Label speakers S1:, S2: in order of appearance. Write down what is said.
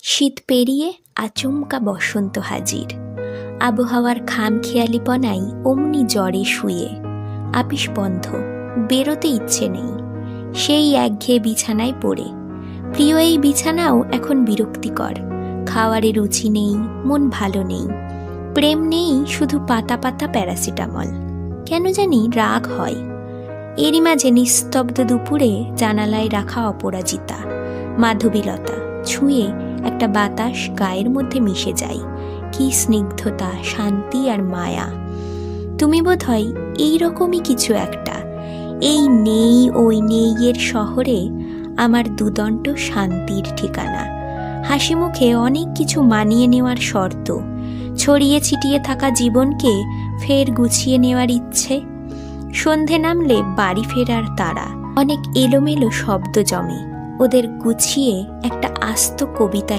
S1: শীত পেরিয়ে আচমকা বসন্ত হাজির। আবহাওয়ার খামখেয়ালিপনাই অমনি জ্বরে শুয়ে। আপিস বন্ধ, বেরোতে ইচ্ছে নেই। সেই একঘেয়ে বিছানায় পড়ে। প্রিয় এই বিছানাও এখন বিরক্তিকর। খাওয়ারে রুচি নেই, মন ভালো নেই, প্রেম নেই, শুধু পাতা পাতা প্যারাসিটামল। কেন জানি রাগ হয়। এরই মাঝে নিস্তব্ধ দুপুরে জানালায় রাখা অপরাজিতা, মাধবীলতা ছুঁয়ে একটা বাতাস গায়ের মধ্যে মিশে যায়। কি স্নিগ্ধতা, শান্তি আর মায়া। তুমি বোধহয় এইরকমই কিছু একটা। এই নেই ওই নেই এর শহরে আমার দুদণ্ড শান্তির ঠিকানা। হাসি মুখে অনেক কিছু মানিয়ে নেওয়ার শর্ত, ছড়িয়ে ছিটিয়ে থাকা জীবনকে ফের গুছিয়ে নেওয়ার ইচ্ছে। সন্ধে নামলে বাড়ি ফেরার তাড়া। অনেক এলোমেলো শব্দ জমে, ওদের গুছিয়ে একটা আস্ত কবিতা